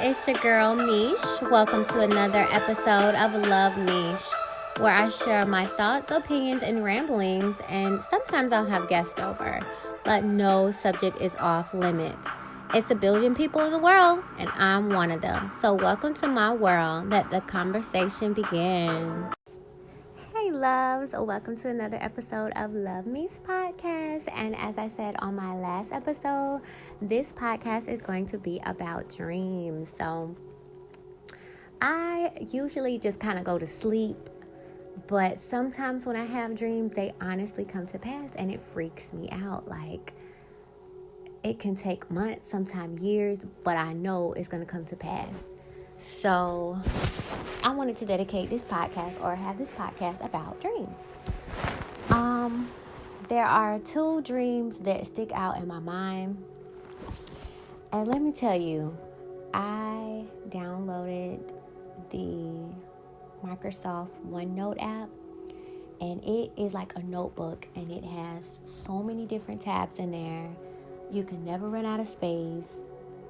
it's your girl Meesh. Welcome to another episode of Love Meesh, where I share my thoughts, opinions, and ramblings, and sometimes I'll have guests over, but no subject is off limits. It's a billion people in the world, and I'm one of them. So welcome to my world. Let the conversation begin. Hey loves, welcome to another episode of Love Me's podcast. And as I said on my last episode, this podcast is going to be about dreams. So I usually just kind of go to sleep, but sometimes when I have dreams, they honestly come to pass and it freaks me out. Like, it can take months, sometimes years, but I know it's going to come to pass. So I wanted to dedicate this podcast or have this podcast about dreams. There are two dreams that stick out in my mind. And let me tell you, I downloaded the Microsoft OneNote app, and it is like a notebook, and it has so many different tabs in there. You can never run out of space.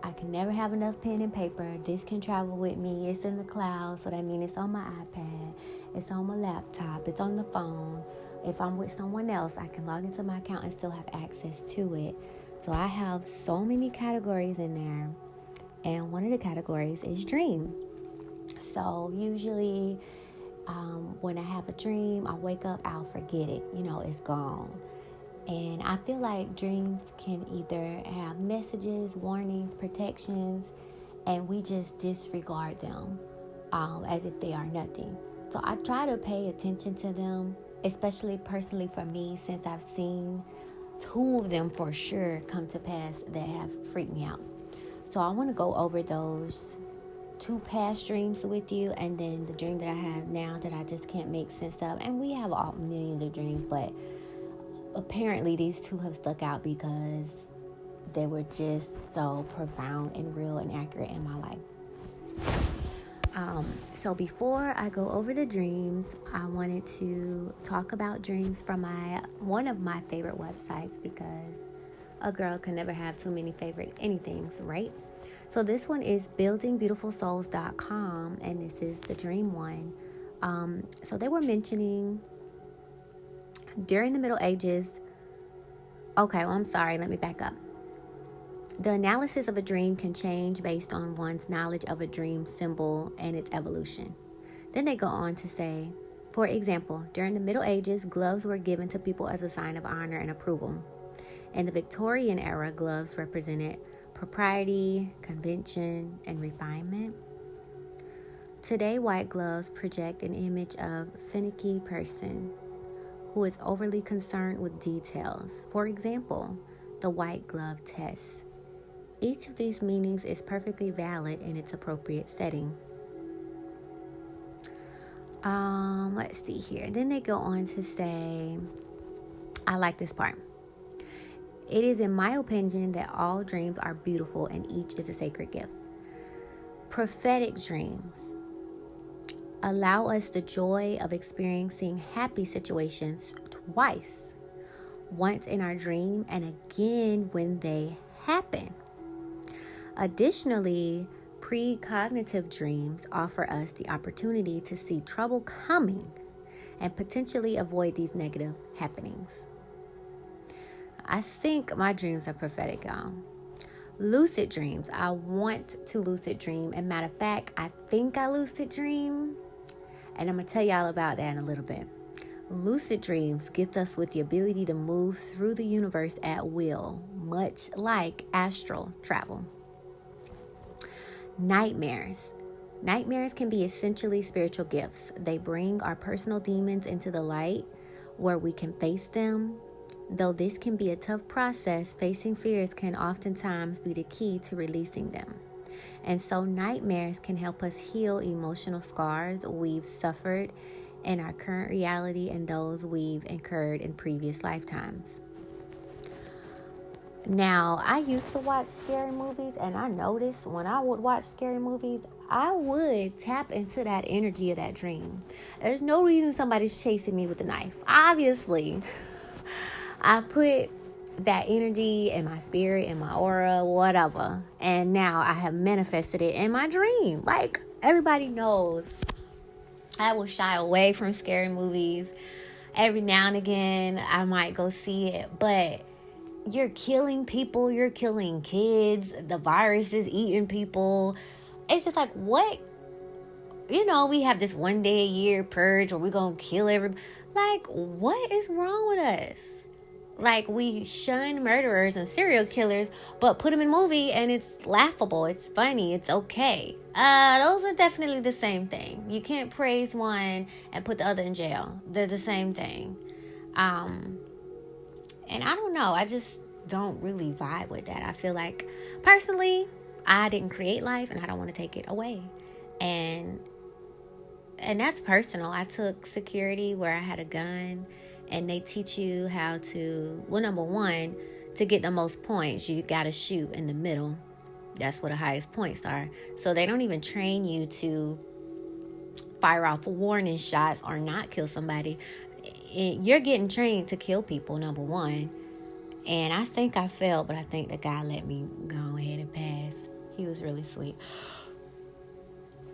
I can never have enough pen and paper. This can travel with me. It's in the cloud, so that means it's on my iPad. It's on my laptop. It's on the phone. If I'm with someone else, I can log into my account and still have access to it. So I have so many categories in there, and one of the categories is dream. So usually when I have a dream, I wake up, I'll forget it. It's gone. And I feel like dreams can either have messages, warnings, protections, and we just disregard them as if they are nothing. So I try to pay attention to them, especially personally for me, since I've seen two of them for sure come to pass that have freaked me out. So I want to go over those two past dreams with you, and then the dream that I have now that I just can't make sense of. And we have all millions of dreams, but apparently these two have stuck out because they were just so profound and real and accurate in my life. So before I go over the dreams, I wanted to talk about dreams from one of my favorite websites, because a girl can never have too many favorite anythings, right? So this one is buildingbeautifulsouls.com, and this is the dream one. So they were mentioning during the Middle Ages. Let me back up. The analysis of a dream can change based on one's knowledge of a dream symbol and its evolution. Then they go on to say, for example, during the Middle Ages, gloves were given to people as a sign of honor and approval. In the Victorian era, gloves represented propriety, convention, and refinement. Today, white gloves project an image of finicky person who is overly concerned with details. For example, the white glove test. Each of these meanings is perfectly valid in its appropriate setting. Let's see here. Then they go on to say, I like this part. It is in my opinion that all dreams are beautiful and each is a sacred gift. Prophetic dreams allow us the joy of experiencing happy situations twice. Once in our dream and again when they happen. Additionally, precognitive dreams offer us the opportunity to see trouble coming and potentially avoid these negative happenings. I think my dreams are prophetic, y'all. Lucid dreams. I want to lucid dream. And matter of fact, I think I lucid dream. And I'm going to tell y'all about that in a little bit. Lucid dreams gift us with the ability to move through the universe at will, much like astral travel. Nightmares. Nightmares can be essentially spiritual gifts. They bring our personal demons into the light where we can face them. Though this can be a tough process, facing fears can oftentimes be the key to releasing them. And so nightmares can help us heal emotional scars we've suffered in our current reality and those we've incurred in previous lifetimes. Now, I used to watch scary movies, and I noticed when I would watch scary movies, I would tap into that energy of that dream. There's no reason somebody's chasing me with a knife. Obviously, I put that energy in my spirit, in my aura, whatever. And now I have manifested it in my dream. Like, everybody knows I will shy away from scary movies. Every now and again, I might go see it. But you're killing people. You're killing kids. The virus is eating people. It's just like, what? You know, we have this one day a year purge where we're going to kill everybody. Like, what is wrong with us? Like, we shun murderers and serial killers, but put them in a movie and it's laughable. It's funny. It's okay. Those are definitely the same thing. You can't praise one and put the other in jail. They're the same thing. And I don't know. I just don't really vibe with that. I feel like, personally, I didn't create life and I don't want to take it away. And that's personal. I took security where I had a gun, and they teach you how to, well, number one, to get the most points, you got to shoot in the middle. That's where the highest points are. So they don't even train you to fire off warning shots or not kill somebody. You're getting trained to kill people, number one. And I think I failed, but I think the guy let me go ahead and pass. He was really sweet.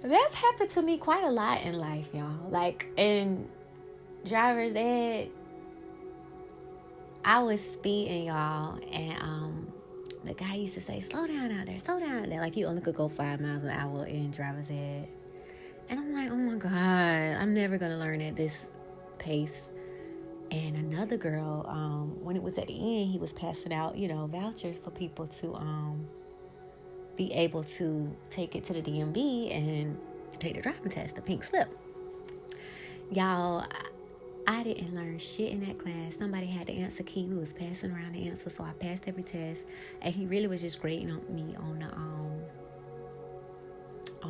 That's happened to me quite a lot in life, y'all. Like, in driver's ed, I was speeding, y'all, and the guy used to say, slow down out there, slow down out there. Like, you only could go 5 miles an hour in driver's ed. And I'm like, oh my God, I'm never going to learn at this pace. And another girl, when it was at the end, he was passing out, vouchers for people to be able to take it to the DMV and take the driving test, the pink slip. Y'all, I didn't learn shit in that class. Somebody had the answer key. We was passing around the answer, so I passed every test. And he really was just grading on me on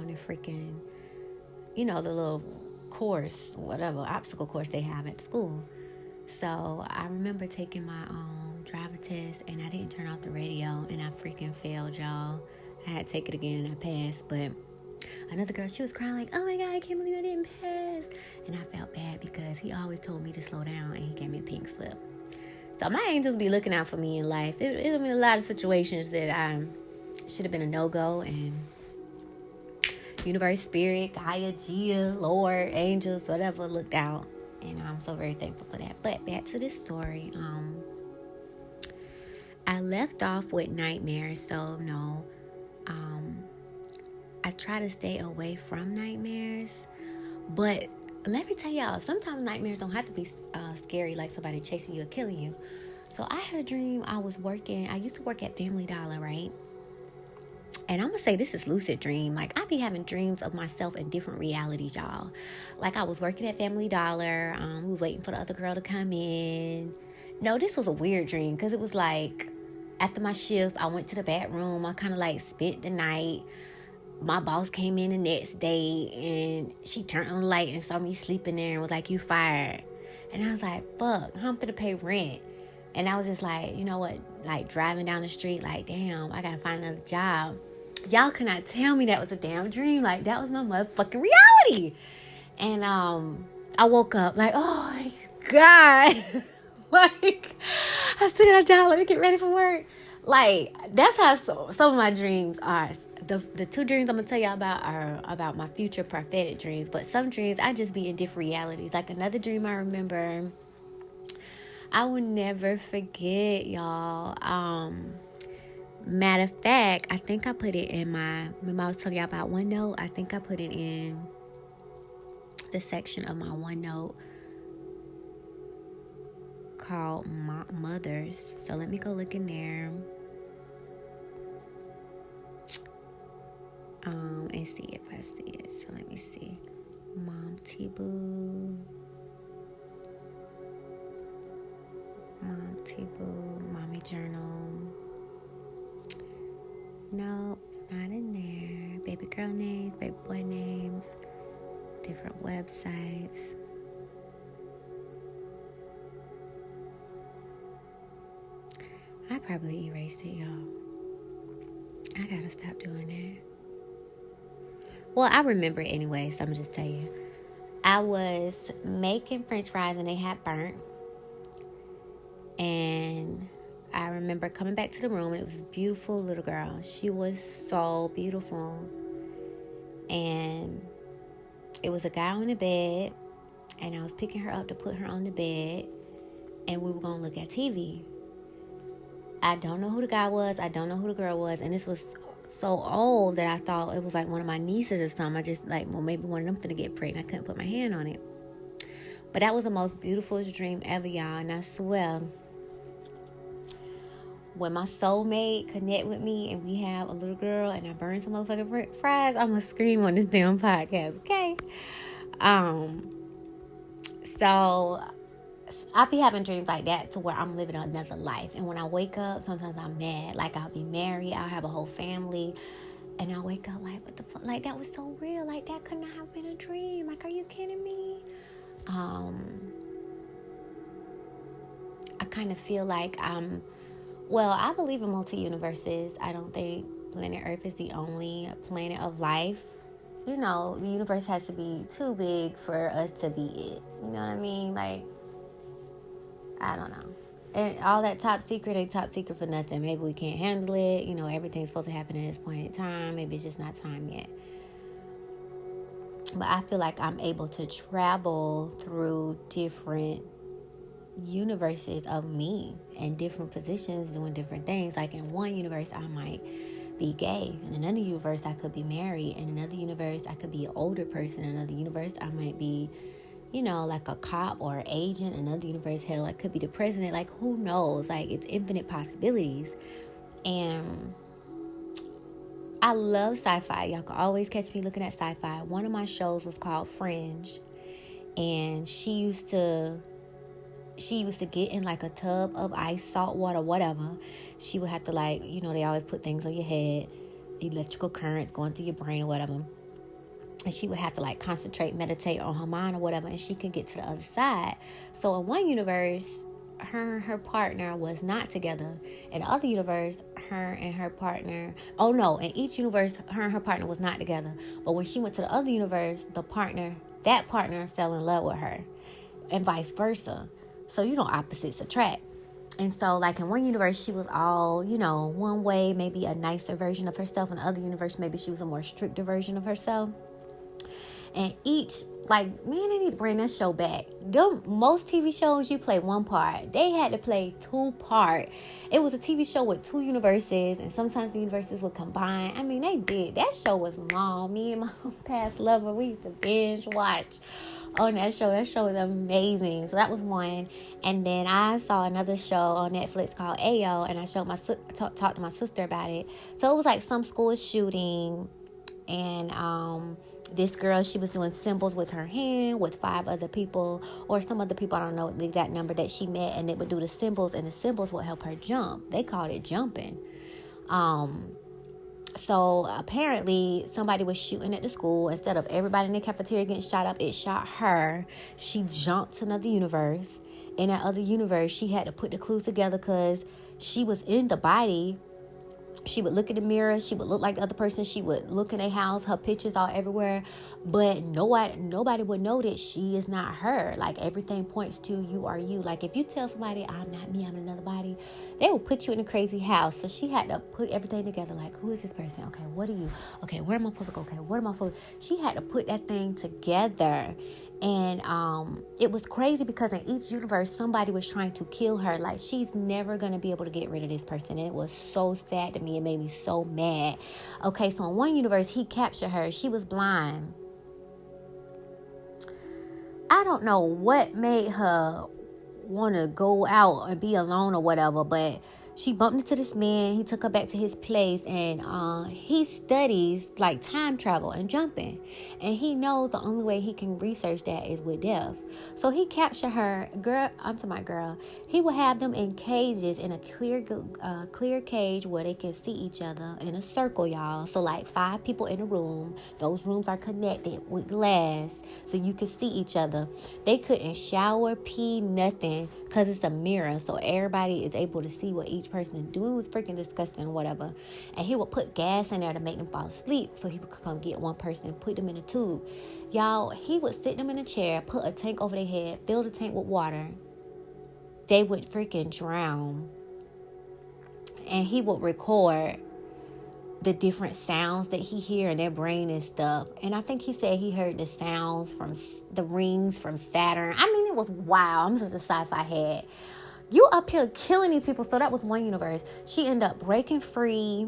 the freaking, the little course, whatever, obstacle course they have at school. So I remember taking my driver test, and I didn't turn off the radio, and I freaking failed, y'all. I had to take it again, and I passed. But another girl, she was crying like, oh my God, I can't believe I didn't pass. And I felt bad because he always told me to slow down, and he gave me a pink slip. So my angels be looking out for me in life. It'll be a lot of situations that I should have been a no-go, and universe, spirit, Gaia, Gia, Lord, angels, whatever, looked out. And I'm so very thankful for that. But back to this story. I left off with nightmares. So no, I try to stay away from nightmares. But let me tell y'all, sometimes nightmares don't have to be scary, like somebody chasing you or killing you. So I had a dream. I used to work at Family Dollar, right? And I'm going to say this is lucid dream. Like, I be having dreams of myself in different realities, y'all. Like, I was working at Family Dollar. We was waiting for the other girl to come in. No, this was a weird dream because it was like, after my shift, I went to the back room. I kind of like spent the night. My boss came in the next day, and she turned on the light and saw me sleeping there and was like, you fired. And I was like, fuck, I'm finna pay rent. And I was just like, you know what, like driving down the street, like, damn, I gotta find another job. Y'all cannot tell me that was a damn dream. Like, that was my motherfucking reality. And I woke up like, oh my God. Like, I still got a job. Let me get ready for work. Like, that's how some of my dreams are. The 2 dreams I'm going to tell y'all about are about my future prophetic dreams. But some dreams, I just be in different realities. Like, another dream I remember, I will never forget, y'all. Matter of fact, I think I put it in remember I was telling y'all about OneNote? I think I put it in the section of my OneNote called Mothers. So let me go look in there. And see if I see it. So let me see. Mom T-Boo. Mommy Journal. No, it's not in there. Baby girl names, baby boy names, different websites. I probably erased it, y'all. I gotta stop doing that. Well, I remember it anyway, so I'm gonna just tell you. I was making French fries and they had burnt. And I remember coming back to the room, and it was a beautiful little girl. She was so beautiful. And it was a guy on the bed, and I was picking her up to put her on the bed, and we were going to look at TV. I don't know who the guy was. I don't know who the girl was. And this was so old that I thought it was like one of my nieces or something. I just like, well, maybe one of them finna get pregnant. I couldn't put my hand on it. But that was the most beautiful dream ever, y'all. And I swear, when my soulmate connect with me and we have a little girl and I burn some motherfucking fries, I'm gonna scream on this damn podcast, okay? So I be having dreams like that to where I'm living another life. And when I wake up, sometimes I'm mad. Like, I'll be married, I'll have a whole family, and I wake up like, what the fuck? Like, that was so real. Like, that could not have been a dream. Like, are you kidding me? I kind of feel like I believe in multi-universes. I don't think planet Earth is the only planet of life. You know, the universe has to be too big for us to be it. You know what I mean? Like, I don't know. And all that top secret ain't top secret for nothing. Maybe we can't handle it. You know, everything's supposed to happen at this point in time. Maybe it's just not time yet. But I feel like I'm able to travel through different universes of me and different positions doing different things. Like, in one universe, I might be gay. In another universe, I could be married. In another universe, I could be an older person. In another universe, I might be, you know, like a cop or an agent. In another universe, hell, I could be the president. Like, who knows? Like, it's infinite possibilities. And I love sci-fi. Y'all can always catch me looking at sci-fi. One of my shows was called Fringe. And she used to get in like a tub of ice, salt water, whatever. She would have to, like, you know, they always put things on your head, electrical currents going through your brain or whatever. And she would have to like concentrate, meditate on her mind or whatever, and she could get to the other side. So in one universe, her and her partner was not together. In the other universe, her and her partner, in each universe, her and her partner was not together. But when she went to the other universe, that partner fell in love with her, and vice versa. So, you know, opposites attract. And so, like, in one universe, she was all, you know, one way, maybe a nicer version of herself. In the other universe, maybe she was a more stricter version of herself. And each, like, man, they need to bring that show back. Most TV shows, you play one part. They had to play two part. It was a TV show with two universes, and sometimes the universes would combine. I mean, they did. That show was long. Me and my past lover, we used to binge watch on that show. That show was amazing. So that was one. And then I saw another show on Netflix called Ayo, and I showed talked to my sister about it. So it was like some school shooting, and this girl, she was doing symbols with her hand with 5 other people, or some other people, I don't know the exact number, that she met, and they would do the symbols, and the symbols would help her jump. They called it jumping. So apparently somebody was shooting at the school. Instead of everybody in the cafeteria getting shot up, it shot her. She jumped to another universe. In that other universe, she had to put the clues together because she was in the body. She would look in the mirror. She would look like the other person. She would look in their house. Her pictures all everywhere. But nobody would know that she is not her. Like, everything points to you are you. Like, if you tell somebody, I'm not me, I'm another body, they will put you in a crazy house. So she had to put everything together. Like, who is this person? Okay, what are you? Okay, where am I supposed to go? Okay, what am I supposed to... She had to put that thing together. And it was crazy because in each universe, somebody was trying to kill her. Like, she's never going to be able to get rid of this person. And it was so sad to me. It made me so mad. Okay, so in one universe, he captured her. She was blind. I don't know what made her want to go out and be alone or whatever, but she bumped into this man. He took her back to his place, and he studies like time travel and jumping, and he knows the only way he can research that is with death. So he captured her, girl. I'm to my girl. He would have them in cages, in a clear cage where they can see each other in a circle, y'all. So like 5 people in a room. Those rooms are connected with glass, so you can see each other. They couldn't shower, pee, nothing, because it's a mirror, so everybody is able to see what each person is doing. It was freaking disgusting, whatever. And he would put gas in there to make them fall asleep, so he would come get one person and put them in a tube. Y'all, he would sit them in a chair, put a tank over their head, fill the tank with water. They would freaking drown. and he would record the different sounds that he hear in their brain and stuff. And I think he said he heard the sounds from the rings from Saturn. I mean, it was wild. I'm just a sci-fi head. You up here killing these people. So that was one universe. She ended up breaking free.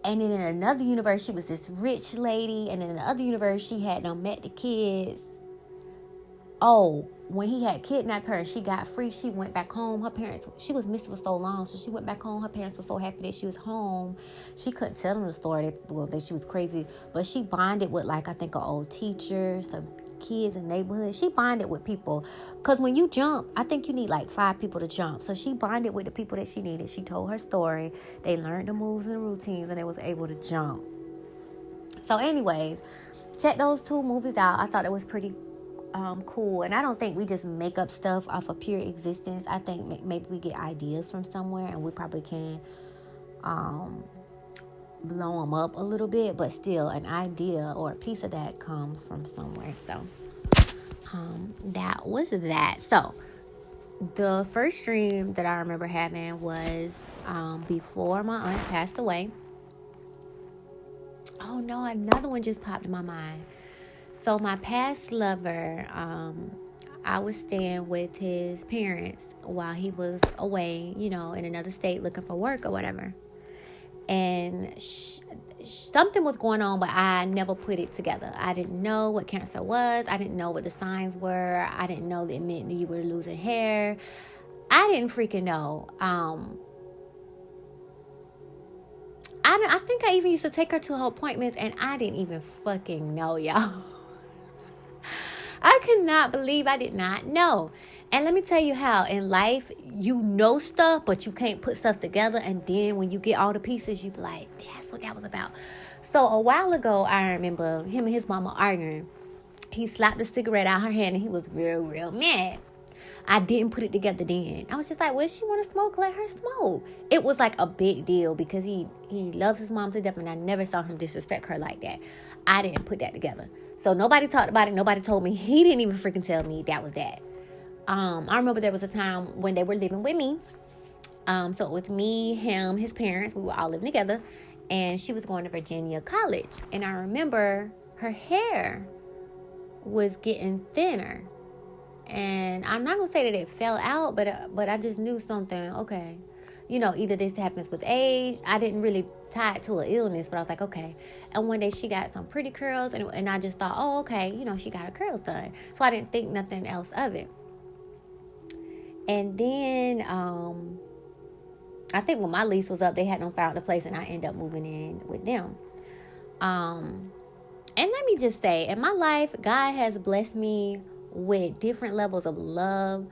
And then in another universe, she was this rich lady. And in the other universe, she had met the kids. Oh, when he had kidnapped her and she got free, she went back home. Her parents, she was missing for so long, so she went back home. Her parents were so happy that she was home. She couldn't tell them the story that she was crazy, but she bonded with, like, I think an old teacher, some kids in the neighborhood. She bonded with people, because when you jump, I think you need like 5 people to jump. So she bonded with the people that she needed. She told her story. They learned the moves and the routines, and they was able to jump. So anyways, check those 2 movies out. I thought it was pretty cool. And I don't think we just make up stuff off of pure existence. I think maybe we get ideas from somewhere, and we probably can blow them up a little bit, but still an idea or a piece of that comes from somewhere. So that was that. So the first dream that I remember having was before my aunt passed away. Oh no, another one just popped in my mind. So my past lover, I was staying with his parents while he was away, in another state looking for work or whatever. And something was going on, but I never put it together. I didn't know what cancer was. I didn't know what the signs were. I didn't know that it meant that you were losing hair. I didn't freaking know. I think I even used to take her to her appointments, and I didn't even fucking know, y'all. I cannot believe I did not know. And let me tell you how in life you know stuff, but you can't put stuff together. And then when you get all the pieces, you be like, that's what that was about. So a while ago, I remember him and his mama arguing. He slapped a cigarette out her hand, and he was real, real mad. I didn't put it together then. I was just like, well, if she want to smoke, let her smoke. It was like a big deal because he loves his mom to death, and I never saw him disrespect her like that. I didn't put that together. So nobody talked about it. Nobody told me. He didn't even freaking tell me that was that. I remember there was a time when they were living with me. So it was me, him, his parents. We were all living together. And she was going to Virginia College. And I remember her hair was getting thinner. And I'm not going to say that it fell out, but I just knew something. Okay. Either this happens with age. I didn't really tie it to an illness, but I was like, okay. And one day she got some pretty curls, and I just thought, oh, okay, she got her curls done. So I didn't think nothing else of it. And then I think when my lease was up, they hadn't found a place, and I ended up moving in with them. And let me just say, in my life, God has blessed me with different levels of love.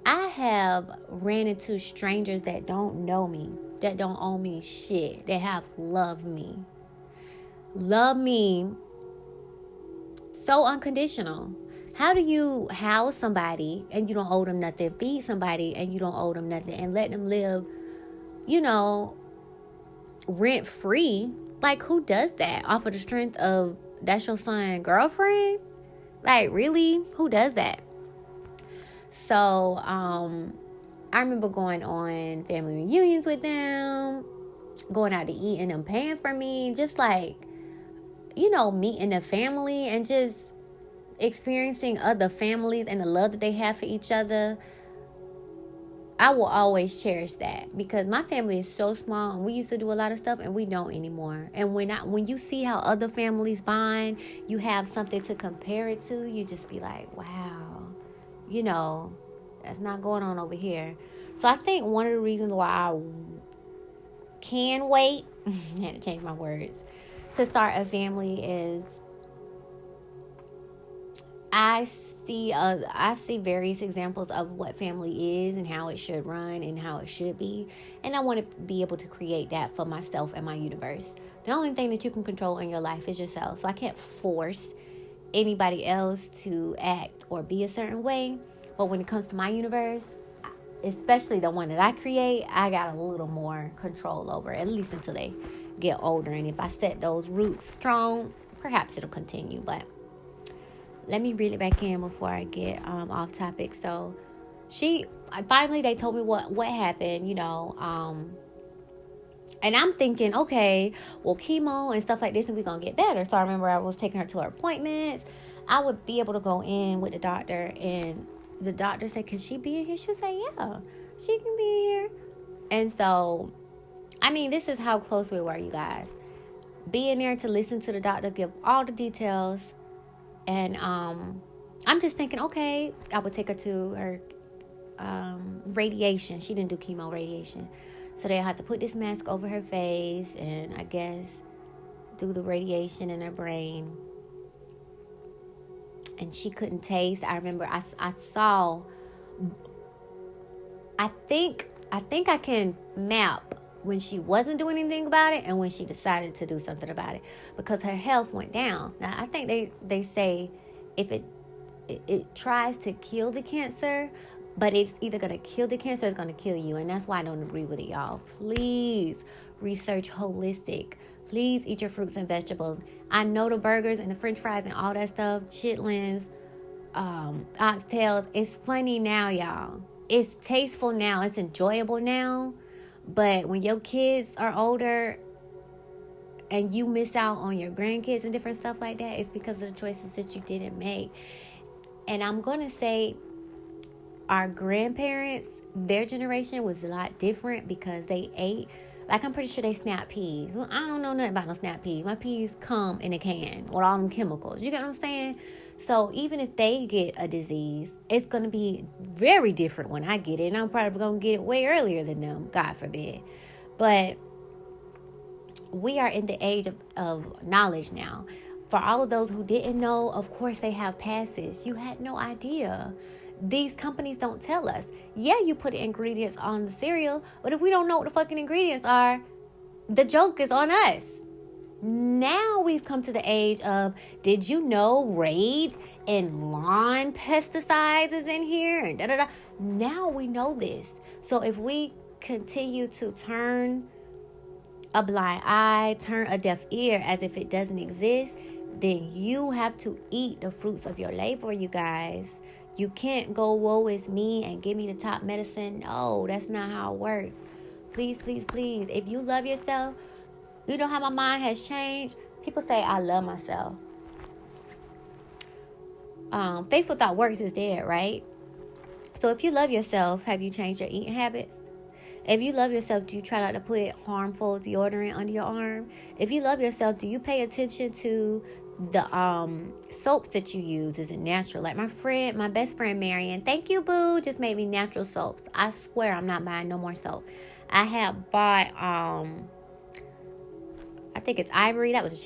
I have ran into strangers that don't know me, that don't owe me shit, that have loved me. Love me so unconditional. How do you house somebody and you don't owe them nothing? Feed somebody and you don't owe them nothing, and let them live, rent free? Like, who does that off of the strength of that's your son's girlfriend? Like, really? Who does that? So, I remember going on family reunions with them, going out to eat and them paying for me, just like, meeting the family and just experiencing other families and the love that they have for each other. I will always cherish that because my family is so small, and we used to do a lot of stuff and we don't anymore. And when you see how other families bond, you have something to compare it to, you just be like, wow, that's not going on over here. So I think one of the reasons why I can wait, I had to change my words, to start a family is I see various examples of what family is and how it should run and how it should be. And I want to be able to create that for myself and my universe. The only thing that you can control in your life is yourself. So I can't force anybody else to act or be a certain way. But when it comes to my universe, especially the one that I create, I got a little more control over, at least until they get older. And if I set those roots strong, perhaps it'll continue. But let me reel it back in before I get off topic. So they told me what happened, And I'm thinking, okay, well, chemo and stuff like this, and we're going to get better. So I remember I was taking her to her appointments. I would be able to go in with the doctor, and the doctor said, can she be in here? She said, yeah, she can be in here. And so, I mean, this is how close we were, you guys. Being there to listen to the doctor give all the details. And I'm just thinking, okay, I would take her to her radiation. She didn't do chemo, radiation. So they had to put this mask over her face and I guess do the radiation in her brain. And she couldn't taste. I remember I saw, I think I can map when she wasn't doing anything about it and when she decided to do something about it, because her health went down. Now, I think they say if it tries to kill the cancer, but it's either going to kill the cancer or it's going to kill you. And that's why I don't agree with it, y'all. Please research holistic. Please eat your fruits and vegetables. I know the burgers and the french fries and all that stuff, chitlins, oxtails, it's funny now, y'all. It's tasteful now. It's enjoyable now. But when your kids are older and you miss out on your grandkids and different stuff like that, it's because of the choices that you didn't make. And I'm going to say our grandparents, their generation was a lot different because they ate, like I'm pretty sure they snap peas. Well, I don't know nothing about no snap peas. My peas come in a can with all them chemicals. You get what I'm saying? So even if they get a disease, it's going to be very different when I get it. And I'm probably going to get it way earlier than them, God forbid. But we are in the age of knowledge now. For all of those who didn't know, of course they have passes. You had no idea. These companies don't tell us. Yeah, you put ingredients on the cereal, but if we don't know what the fucking ingredients are, the joke is on us. Now we've come to the age of, did you know Raid and lawn pesticides is in here? And da-da-da. Now we know this. So if we continue to turn a blind eye, turn a deaf ear as if it doesn't exist, then you have to eat the fruits of your labor, you guys. You can't go, woe is me, and give me the top medicine. No, that's not how it works. Please, please, please. If you love yourself, you know how my mind has changed? People say, I love myself. Faithful thought works is dead, right? So if you love yourself, have you changed your eating habits? If you love yourself, do you try not to put harmful deodorant under your arm? If you love yourself, do you pay attention to the soaps that you use? Is it natural? Like my best friend Marion, thank you, boo, just made me natural soaps. I swear I'm not buying no more soap. I have bought I think it's Ivory. That was the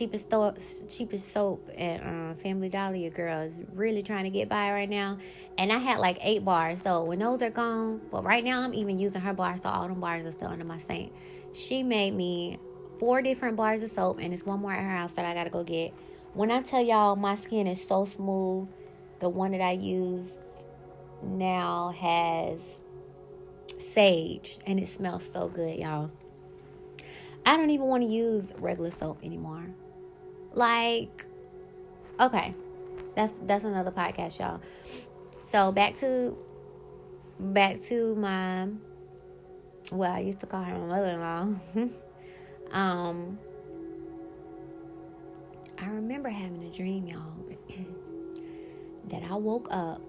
cheapest soap at Family Dollar. Your girl is really trying to get by right now. And I had like 8 bars. So when those are gone, but right now I'm even using her bars. So all them bars are still under my sink. She made me 4 different bars of soap. And there's one more at her house that I got to go get. When I tell y'all my skin is so smooth, the one that I use now has sage. And it smells so good, y'all. I don't even want to use regular soap anymore. Like, okay, that's another podcast, y'all. So back to my, well, I used to call her my mother-in-law. I remember having a dream, y'all, that I woke up.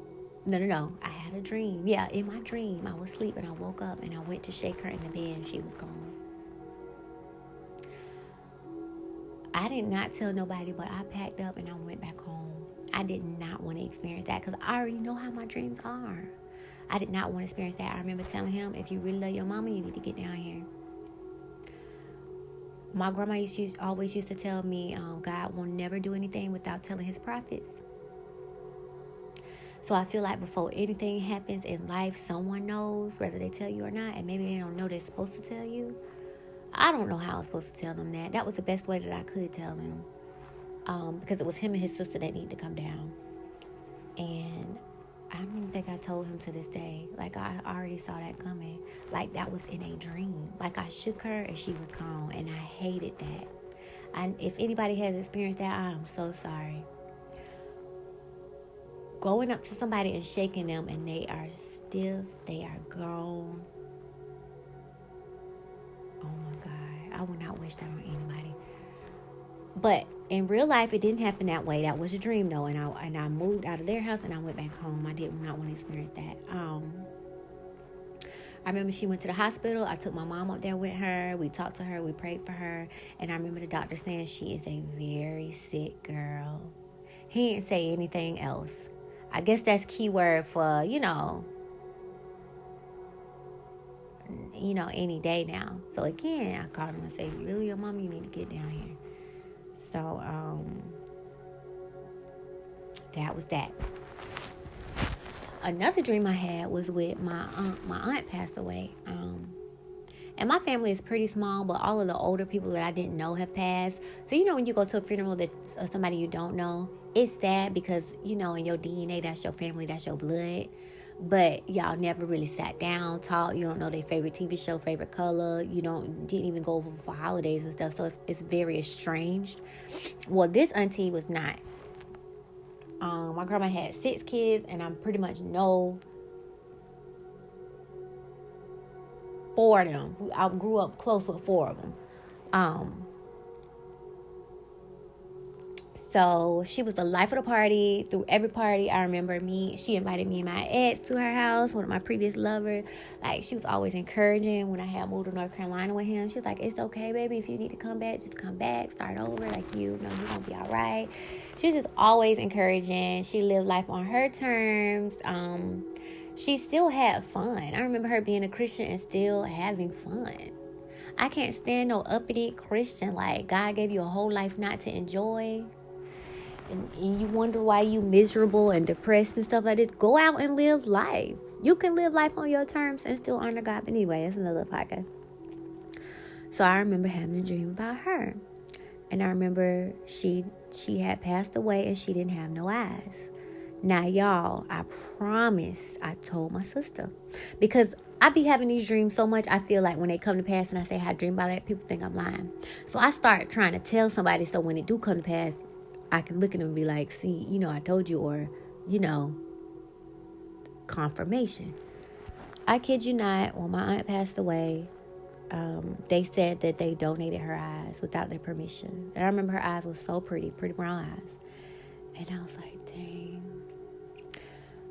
No, I had a dream. Yeah, in my dream, I was sleeping. I woke up and I went to shake her in the bed and she was gone. I did not tell nobody, but I packed up and I went back home. I did not want to experience that because I already know how my dreams are. I did not want to experience that. I remember telling him, if you really love your mama, you need to get down here. My grandma always used to tell me, God will never do anything without telling his prophets. So I feel like before anything happens in life, someone knows, whether they tell you or not, and maybe they don't know they're supposed to tell you. I don't know how I was supposed to tell them that. That was the best way that I could tell them. Because it was him and his sister that needed to come down. And I don't even think I told him to this day. Like, I already saw that coming. Like, that was in a dream. Like, I shook her and she was gone. And I hated that. And if anybody has experienced that, I am so sorry. Going up to somebody and shaking them and they are stiff, they are gone. Oh my God. I would not wish that on anybody. But in real life, it didn't happen that way. That was a dream, though. And I moved out of their house and I went back home. I did not want to experience that. I remember she went to the hospital. I took my mom up there with her. We talked to her. We prayed for her. And I remember the doctor saying she is a very sick girl. He didn't say anything else. I guess that's keyword for, any day now. So again, I called him and said, really, your mom, you need to get down here. So, that was that. Another dream I had was with my aunt. My aunt passed away. And my family is pretty small, but all of the older people that I didn't know have passed. So, when you go to a funeral of somebody you don't know, it's sad because, in your DNA, that's your family, that's your blood. But y'all never really sat down, talked. You don't know their favorite TV show, favorite color. You didn't even go over for holidays and stuff. So it's very estranged. Well, this auntie was not. My grandma had 6 kids, and I pretty much know 4 of them. I grew up close with 4 of them. So she was the life of the party through every party. I remember she invited me and my ex to her house, one of my previous lovers. Like, she was always encouraging when I had moved to North Carolina with him. She was like, it's okay, baby. If you need to come back, just come back, start over. Like, you're going to be all right. She was just always encouraging. She lived life on her terms. She still had fun. I remember her being a Christian and still having fun. I can't stand no uppity Christian. Like, God gave you a whole life not to enjoy. And you wonder why you miserable and depressed and stuff like this. Go out and live life. You can live life on your terms and still honor God. But anyway, it's another podcast. So I remember having a dream about her. And I remember she had passed away and she didn't have no eyes. Now, y'all, I promise I told my sister. Because I be having these dreams so much, I feel like when they come to pass and I say I dream about that, people think I'm lying. So I start trying to tell somebody so when it do come to pass, I can look at them and be like, see, I told you, or, confirmation. I kid you not, when my aunt passed away, they said that they donated her eyes without their permission. And I remember her eyes was so pretty brown eyes. And I was like, dang.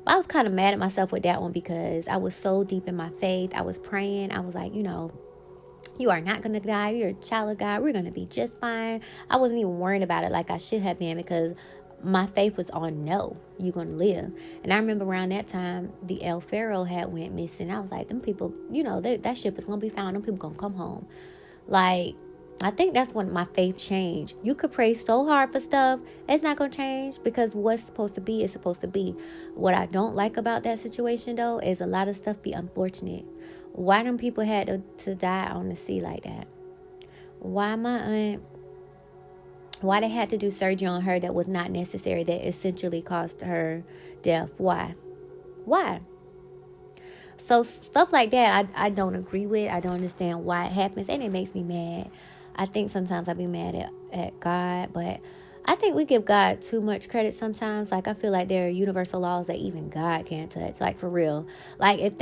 I was kind of mad at myself with that one because I was so deep in my faith. I was praying. I was like, you are not going to die. You're a child of God. We're going to be just fine. I wasn't even worrying about it like I should have been because my faith was on no, you're going to live. And I remember around that time, the El Faro had went missing. I was like, them people, that ship is going to be found. Them people going to come home. Like, I think that's when my faith changed. You could pray so hard for stuff. It's not going to change because what's supposed to be is supposed to be. What I don't like about that situation, though, is a lot of stuff be unfortunate. Why them people had to die on the sea like that? Why they had to do surgery on her that was not necessary, that essentially caused her death? Why? So stuff like that, I don't agree with. I don't understand why it happens, and it makes me mad. I think sometimes I be mad at God, but I think we give God too much credit sometimes. Like, I feel like there are universal laws that even God can't touch. Like, for real. Like, if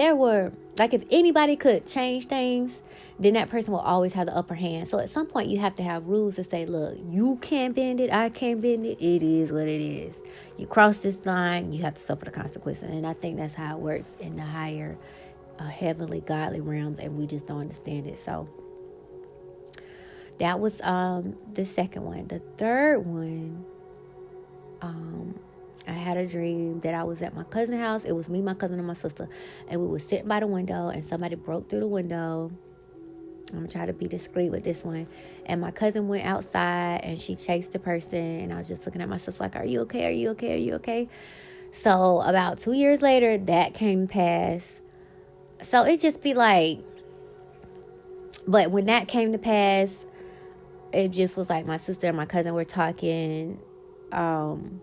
anybody could change things, then that person will always have the upper hand. So at some point, you have to have rules to say, look, you can't bend it, I can't bend it. It is what it is. You cross this line, you have to suffer the consequences. And I think that's how it works in the higher, heavenly, godly realms, and we just don't understand it. So that was the second one. The third one, I had a dream that I was at my cousin's house. It was me, my cousin, and my sister. And we were sitting by the window, and somebody broke through the window. I'm going to try to be discreet with this one. And my cousin went outside, and she chased the person. And I was just looking at my sister like, are you okay? Are you okay? Are you okay? So about 2 years later, that came past. So it just be like, but when that came to pass, it just was like my sister and my cousin were talking, and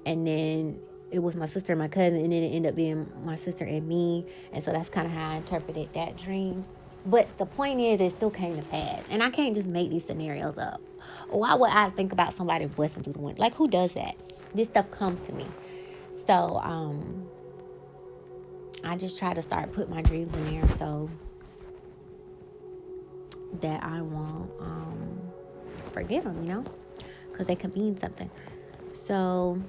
then it was my sister and my cousin, and then it ended up being my sister and me, and so that's kind of how I interpreted that dream. But the point is, it still came to pass, and I can't just make these scenarios up. Why would I think about somebody busting through the window? Like, who does that? This stuff comes to me. So I just try to start putting my dreams in there. So that I won't forget them, because they could mean something. So,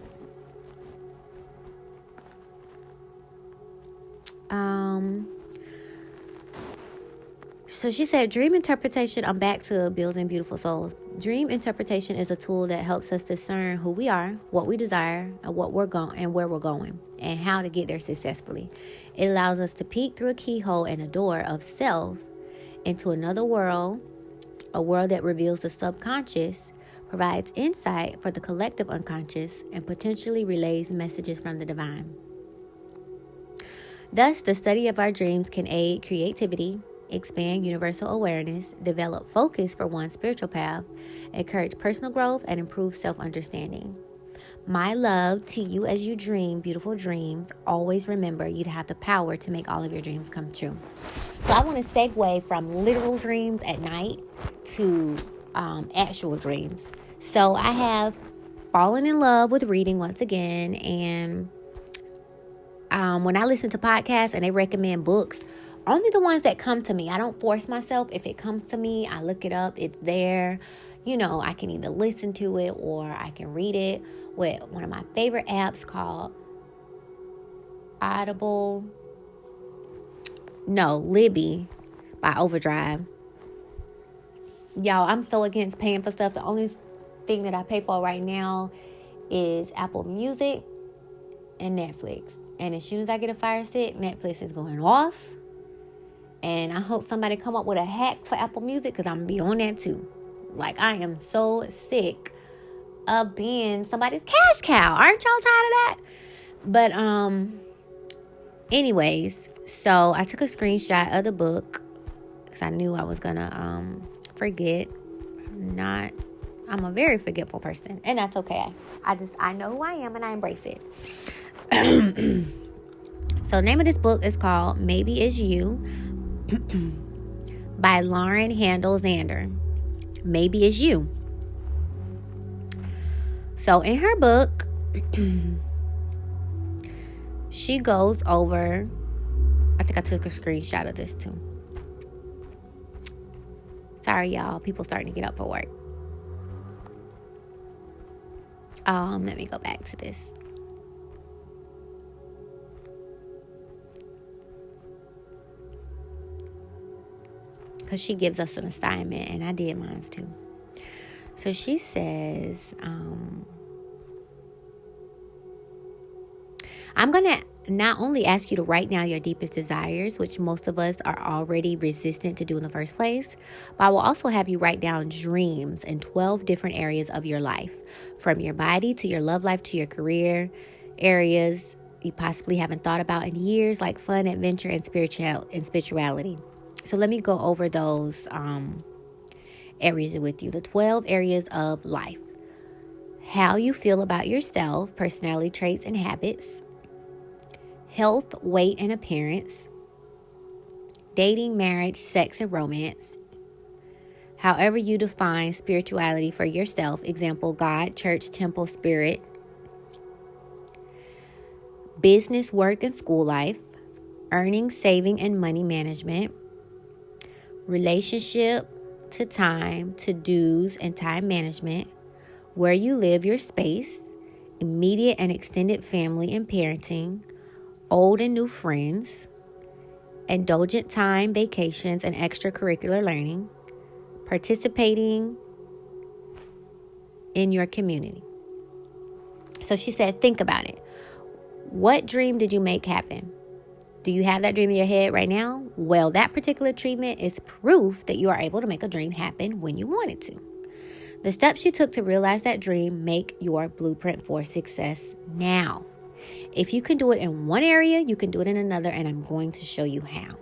so she said, dream interpretation. I'm back to building beautiful souls. Dream interpretation is a tool that helps us discern who we are, what we desire, and what we're going and where we're going, and how to get there successfully. It allows us to peek through a keyhole and a door of self into another world, a world that reveals the subconscious, provides insight for the collective unconscious, and potentially relays messages from the divine. Thus, the study of our dreams can aid creativity, expand universal awareness, develop focus for one's spiritual path, encourage personal growth, and improve self-understanding. My love to you as you dream beautiful dreams. Always remember you have the power to make all of your dreams come true. So I want to segue from literal dreams at night to actual dreams. So I have fallen in love with reading once again. And when I listen to podcasts and they recommend books, only the ones that come to me. I don't force myself. If it comes to me, I look it up. It's there. I can either listen to it or I can read it with one of my favorite apps called Libby by Overdrive. Y'all, I'm so against paying for stuff. The only thing that I pay for right now is Apple Music and Netflix. And as soon as I get a Fire Stick, Netflix is going off. And I hope somebody come up with a hack for Apple Music, because I'm going to be on that too. Like, I am so sick of being somebody's cash cow. Aren't y'all tired of that? But anyways, so I took a screenshot of the book because I knew I was going to forget. I'm a very forgetful person, and that's okay. I know who I am and I embrace it. So the name of this book is called Maybe It's You by Lauren Handel Zander. Maybe It's You. So in her book, she goes over, I think I took a screenshot of this too. Sorry, y'all. People starting to get up for work. Let me go back to this. Because she gives us an assignment, and I did mine too. So she says, I'm going to not only ask you to write down your deepest desires, which most of us are already resistant to do in the first place, but I will also have you write down dreams in 12 different areas of your life, from your body to your love life to your career, areas you possibly haven't thought about in years, like fun, adventure, and spirituality. So let me go over those areas with you. The 12 areas of life. How you feel about yourself, personality traits and habits. Health, weight, and appearance. Dating, marriage, sex, and romance. However you define spirituality for yourself. Example, God, church, temple, spirit. Business, work, and school life. Earning, saving, and money management. Relationship to time, to-dos, and time management. Where you live, your space. Immediate and extended family and parenting. Old and new friends. Indulgent time, vacations, and extracurricular learning. Participating in your community. So she said, think about it. What dream did you make happen? Do you have that dream in your head right now? Well, that particular treatment is proof that you are able to make a dream happen when you want it to. The steps you took to realize that dream make your blueprint for success now. If you can do it in one area, you can do it in another, and I'm going to show you how.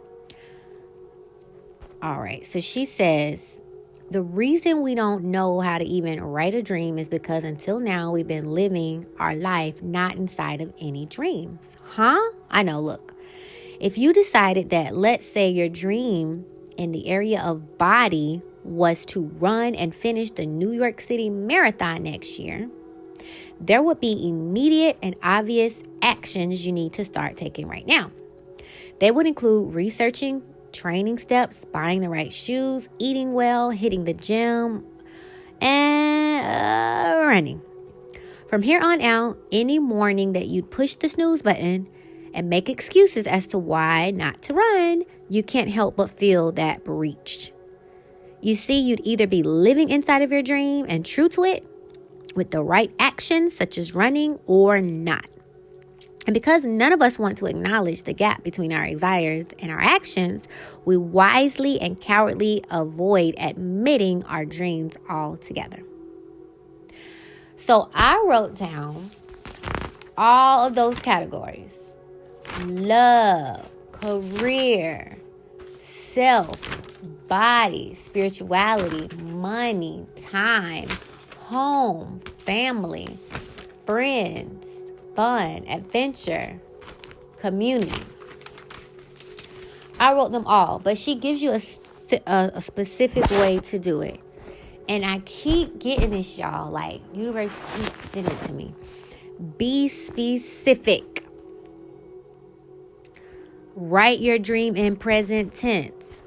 All right, so she says, the reason we don't know how to even write a dream is because until now we've been living our life not inside of any dreams. Huh? I know, look. If you decided that, let's say your dream in the area of body was to run and finish the New York City Marathon next year, there would be immediate and obvious actions you need to start taking right now. They would include researching training steps, buying the right shoes, eating well, hitting the gym, and running. From here on out, any morning that you'd push the snooze button and make excuses as to why not to run, you can't help but feel that breach. You see, you'd either be living inside of your dream and true to it with the right actions, such as running, or not. And because none of us want to acknowledge the gap between our desires and our actions, we wisely and cowardly avoid admitting our dreams altogether. So I wrote down all of those categories: love, career, self, body, spirituality, money, time, home, family, friends, fun, adventure, community. I wrote them all, but she gives you a specific way to do it. And I keep getting this, y'all. Like, universe keeps sending it to me. Be specific. Write your dream in present tense.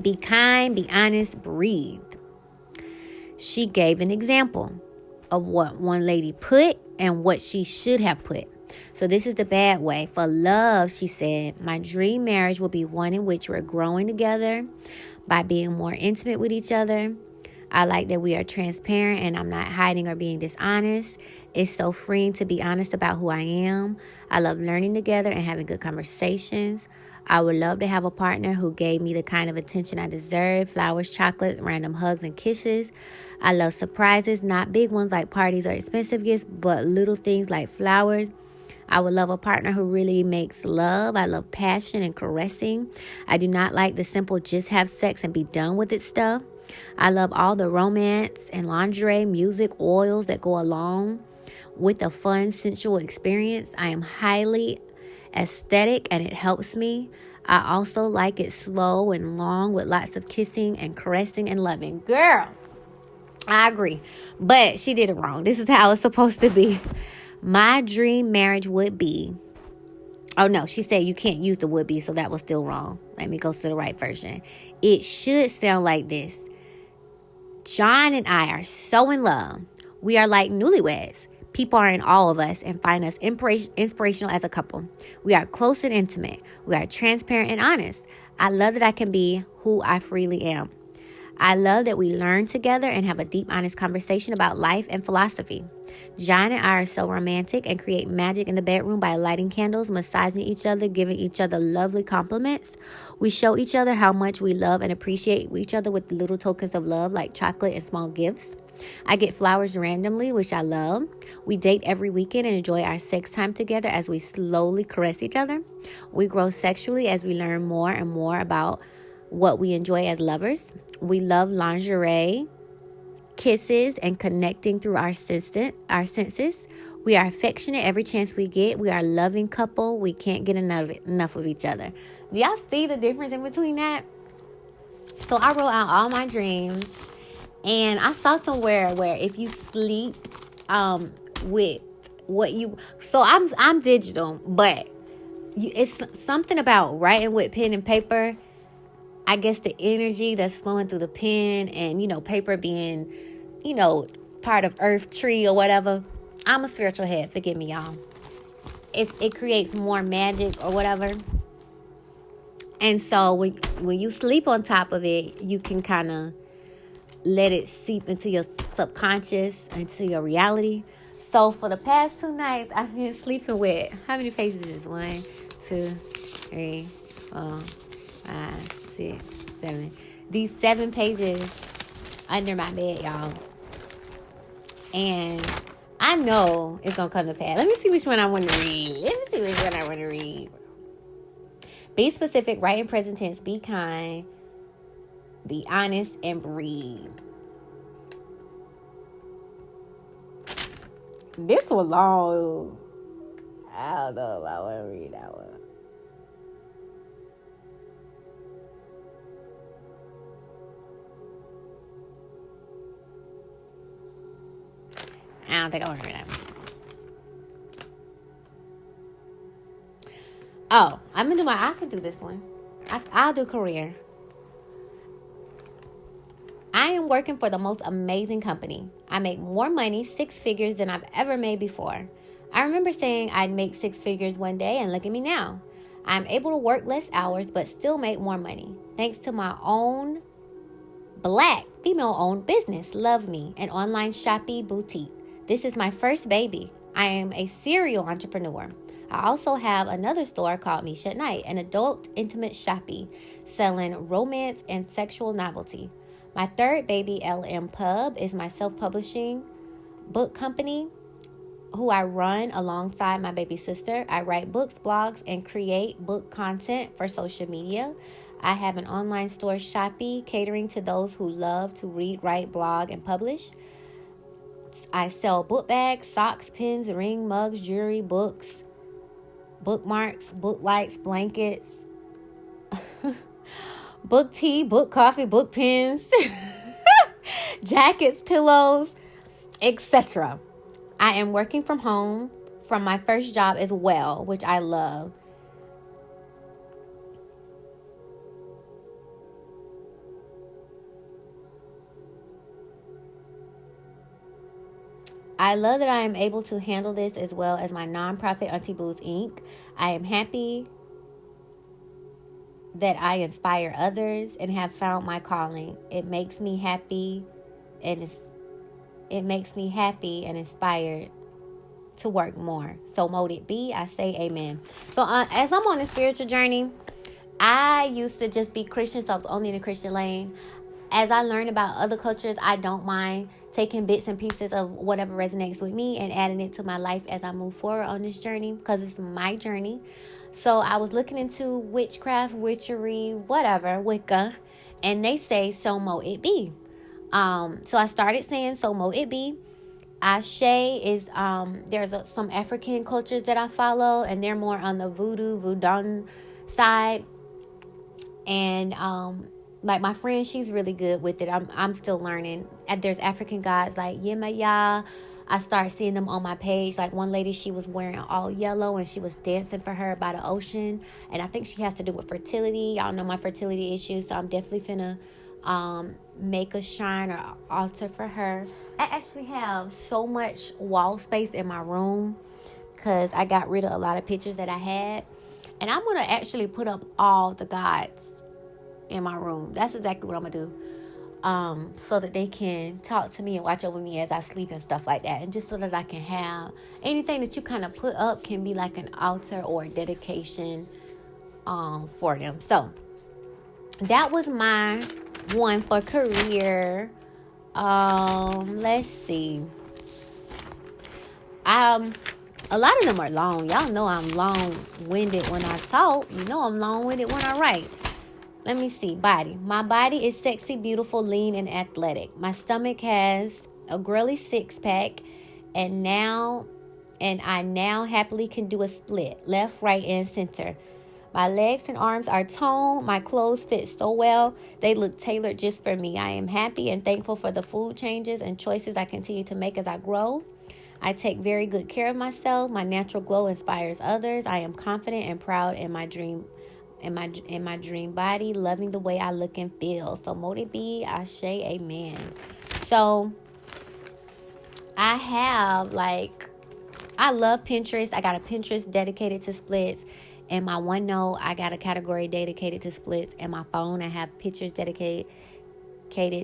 Be kind, be honest, breathe. She gave an example of what one lady put and what she should have put. So this is the bad way. For love, she said, my dream marriage will be one in which we're growing together by being more intimate with each other. I like that we are transparent and I'm not hiding or being dishonest. It's so freeing to be honest about who I am. I love learning together and having good conversations. I would love to have a partner who gave me the kind of attention I deserve: flowers, chocolates, random hugs, and kisses. I love surprises, not big ones like parties or expensive gifts, but little things like flowers. I would love a partner who really makes love. I love passion and caressing. I do not like the simple just have sex and be done with it stuff. I love all the romance and lingerie, music, oils that go along with a fun, sensual experience. I am highly aesthetic and it helps me. I also like it slow and long with lots of kissing and caressing and loving. Girl, I agree. But she did it wrong. This is how it's supposed to be. My dream marriage would be... Oh, no. She said you can't use the would be, so that was still wrong. Let me go to the right version. It should sound like this. John and I are so in love. We are like newlyweds. People are in awe of us and find us inspirational as a couple. We are close and intimate. We are transparent and honest. I love that I can be who I freely am. I love that we learn together and have a deep, honest conversation about life and philosophy. John and I are so romantic and create magic in the bedroom by lighting candles, massaging each other, giving each other lovely compliments. We show each other how much we love and appreciate each other with little tokens of love like chocolate and small gifts. I get flowers randomly, which I love. We date every weekend and enjoy our sex time together as we slowly caress each other. We grow sexually as we learn more and more about what we enjoy as lovers. We love lingerie, kisses, and connecting through our senses. We are affectionate every chance we get. We are a loving couple. We can't get enough of each other. Do y'all see the difference in between that? So I wrote out all my dreams, and I saw somewhere where if you sleep with what you... So I'm digital, but it's something about writing with pen and paper. I guess the energy that's flowing through the pen and, paper being, part of earth, tree, or whatever. I'm a spiritual head. Forgive me, y'all. It creates more magic or whatever. And so when you sleep on top of it, you can kind of let it seep into your subconscious, into your reality. So for the past 2 nights, I've been sleeping with, how many pages is this? 1, 2, 3, 4, 5, 6, 7. These 7 pages under my bed, y'all. And I know it's going to come to pass. Let me see which one I want to read. Be specific, write in present tense, be kind, be honest, and breathe. This was long. I don't know if I want to read that one. I don't think I want to read that one. Oh, I can do this one. I'll do career. I am working for the most amazing company. I make more money, 6 figures, than I've ever made before. I remember saying I'd make 6 figures one day, and look at me now. I'm able to work less hours, but still make more money. Thanks to my own Black, female-owned business, Love Me, an online shopping boutique. This is my first baby. I am a serial entrepreneur. I also have another store called Meesh at Night, an adult intimate shopping, selling romance and sexual novelty. My third baby, LM Pub, is my self-publishing book company, who I run alongside my baby sister. I write books, blogs, and create book content for social media. I have an online store, Shopee, catering to those who love to read, write, blog, and publish. I sell book bags, socks, pins, ring, mugs, jewelry, books, bookmarks, book lights, blankets, book tea, book coffee, book pens, jackets, pillows, etc. I am working from home from my first job as well, which I love. I love that I am able to handle this as well as my nonprofit Auntie Booze Inc. I am happy that I inspire others and have found my calling. It makes me happy and inspired to work more. So mote it be. I say amen. So as I'm on a spiritual journey, I used to just be Christian, so I was only in the Christian lane. As I learn about other cultures, I don't mind taking bits and pieces of whatever resonates with me and adding it to my life as I move forward on this journey, because it's my journey. So I was looking into witchcraft, witchery, whatever, Wicca, and they say, so mote it be. So I started saying, so mote it be. Ashe is, there's some African cultures that I follow, and they're more on the voodoo side. And, like my friend, she's really good with it. I'm still learning. And there's African gods like Yemaya. I started seeing them on my page. Like one lady, she was wearing all yellow and she was dancing for her by the ocean. And I think she has to do with fertility. Y'all know my fertility issues, so I'm definitely finna make a shrine or altar for her. I actually have so much wall space in my room because I got rid of a lot of pictures that I had. And I'm gonna actually put up all the gods in my room. That's exactly what I'm gonna do, so that they can talk to me and watch over me as I sleep and stuff like that, and just so that I can have anything that you kind of put up can be like an altar or a dedication for them. So that was my one for career. Let's see. A lot of them are long. Y'all know I'm long-winded when I talk. You know I'm long-winded when I write. Let me see. Body. My body is sexy, beautiful, lean, and athletic. My stomach has a girly 6-pack, and I now happily can do a split, left, right, and center. My legs and arms are toned. My clothes fit so well. They look tailored just for me. I am happy and thankful for the food changes and choices I continue to make as I grow. I take very good care of myself. My natural glow inspires others. I am confident and proud in my dream body, loving the way I look and feel. So mote it be, Ashe, amen. So I have I love Pinterest. I got a Pinterest dedicated to splits. In my OneNote, I got a category dedicated to splits. In my phone, I have pictures dedicated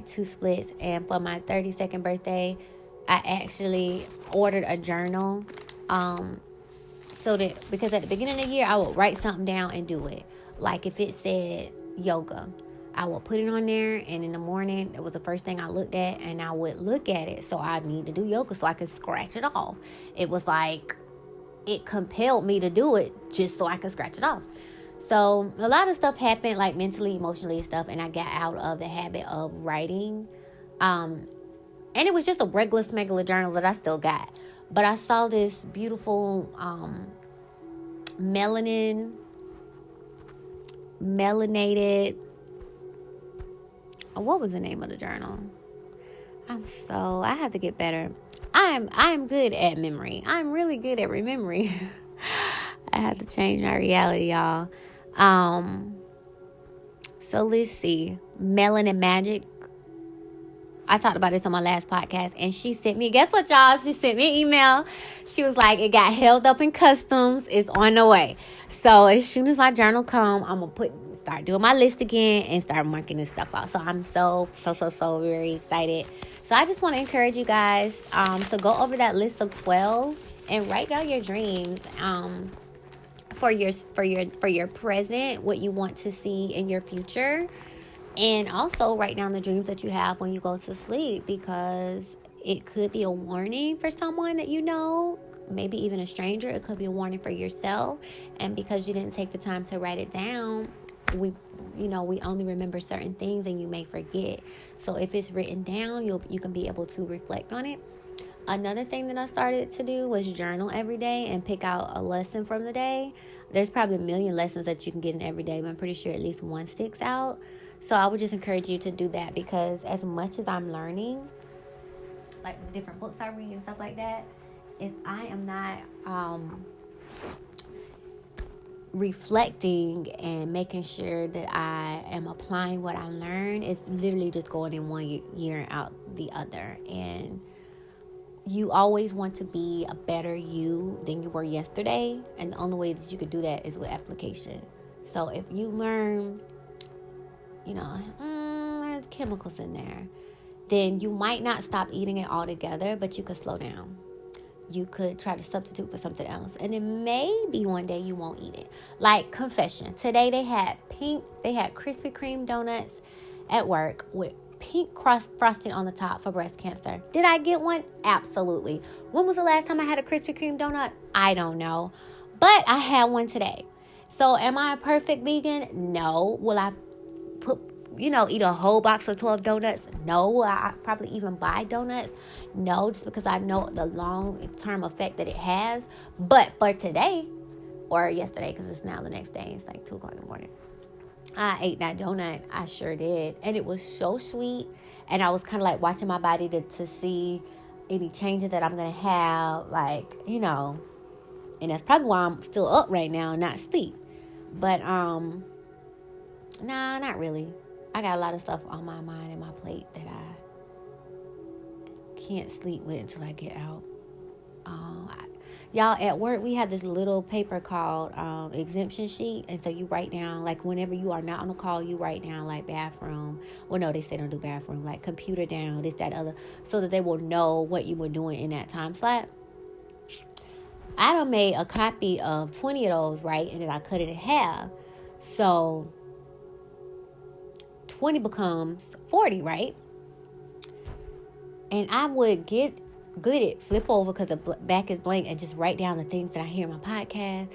to splits. And for my 32nd birthday, I actually ordered a journal. Because at the beginning of the year, I would write something down and do it. Like if it said yoga, I would put it on there, and in the morning, it was the first thing I looked at, and I would look at it. So I need to do yoga so I could scratch it off. It was like it compelled me to do it just so I could scratch it off. So a lot of stuff happened, like mentally, emotionally stuff, and I got out of the habit of writing. And it was just a regular smuggler journal that I still got. But I saw this beautiful melanated, what was the name of the journal? I have to get better. I'm good at memory. I'm really good at remembering. I have to change my reality, y'all. So let's see. Melanin Magic. I talked about this on my last podcast, and she sent me, guess what, y'all? She sent me an email. She was like, it got held up in customs. It's on the way. So as soon as my journal come, I'm going to start doing my list again and start marking this stuff out. So I'm so very excited. So I just want to encourage you guys to go over that list of 12 and write down your dreams for your present, what you want to see in your future. And also write down the dreams that you have when you go to sleep, because it could be a warning for someone that you know, maybe even a stranger. It could be a warning for yourself. And because you didn't take the time to write it down, we only remember certain things and you may forget. So if it's written down, you can be able to reflect on it. Another thing that I started to do was journal every day and pick out a lesson from the day. There's probably a million lessons that you can get in every day, but I'm pretty sure at least one sticks out. So I would just encourage you to do that, because as much as I'm learning, like the different books I read and stuff like that, if I am not reflecting and making sure that I am applying what I learned, it's literally just going in one year and out the other. And you always want to be a better you than you were yesterday. And the only way that you could do that is with application. So if you learn, there's chemicals in there, then you might not stop eating it altogether, but you could slow down. You could try to substitute for something else. And then maybe one day you won't eat it. Like, confession. Today they had Krispy Kreme donuts at work with pink frosting on the top for breast cancer. Did I get one? Absolutely. When was the last time I had a Krispy Kreme donut? I don't know. But I had one today. So am I a perfect vegan? No. Will I eat a whole box of 12 donuts? No. Will I probably even buy donuts? No, just because I know the long-term effect that it has. But for today, or yesterday, because it's now the next day, it's like 2 o'clock in the morning, I ate that donut. I sure did. And it was so sweet. And I was kind of like watching my body to see any changes that I'm going to have. And that's probably why I'm still up right now and not asleep. But, nah, not really. I got a lot of stuff on my mind and my plate that I can't sleep with until I get out. Y'all, at work, we have this little paper called exemption sheet. And so you write down, like, whenever you are not on the call, you write down, like, bathroom. Well, no, they say don't do bathroom. Like, computer down, this, that, other. So that they will know what you were doing in that time slot. I done made a copy of 20 of those, right? And then I cut it in half. So 20 becomes 40, right? And I would get it, flip over because the back is blank, and just write down the things that I hear in my podcast.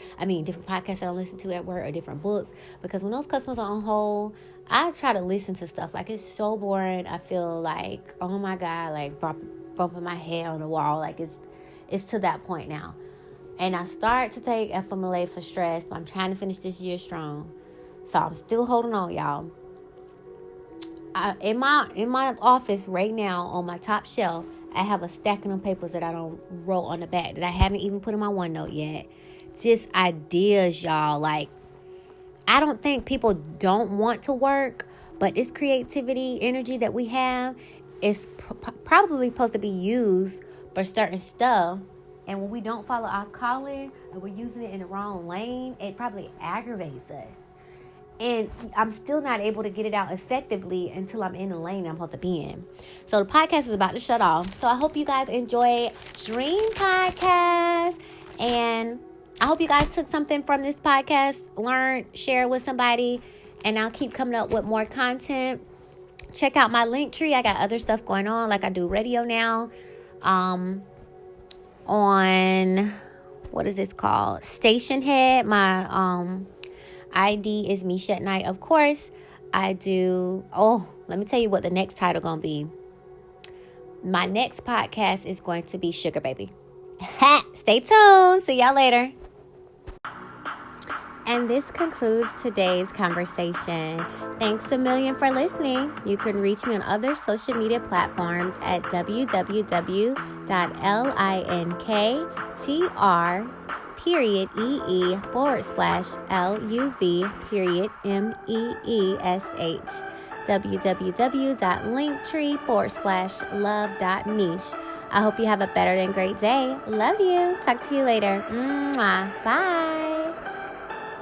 Different podcasts that I listen to at work, or different books. Because when those customers are on hold, I try to listen to stuff. Like, it's so boring. I feel like, oh my God, like bumping my head on the wall. Like, it's to that point now. And I start to take FMLA for stress, but I'm trying to finish this year strong. So I'm still holding on, y'all. In my office right now, on my top shelf, I have a stack of them papers that I don't wrote on the back, that I haven't even put in my OneNote yet. Just ideas, y'all. Like, I don't think people don't want to work, but this creativity, energy that we have is probably supposed to be used for certain stuff. And when we don't follow our calling, and we're using it in the wrong lane, it probably aggravates us. And I'm still not able to get it out effectively until I'm in the lane I'm supposed to be in. So the podcast is about to shut off. So I hope you guys enjoy Dream Podcast. And I hope you guys took something from this podcast, learned, share with somebody. And I'll keep coming up with more content. Check out my link tree. I got other stuff going on. Like, I do radio now. On, what is this called? Station Head. My ID is Meesh at Night. Of course, I do. Oh, let me tell you what the next title gonna be. My next podcast is going to be Sugar Baby. Stay tuned. See y'all later. And this concludes today's conversation. Thanks a million for listening. You can reach me on other social media platforms at www.linktr period EE/LUV period MEESH. www.linktree/love.meesh. I hope you have a better than great day. Love you. Talk to you later. Mwah. Bye.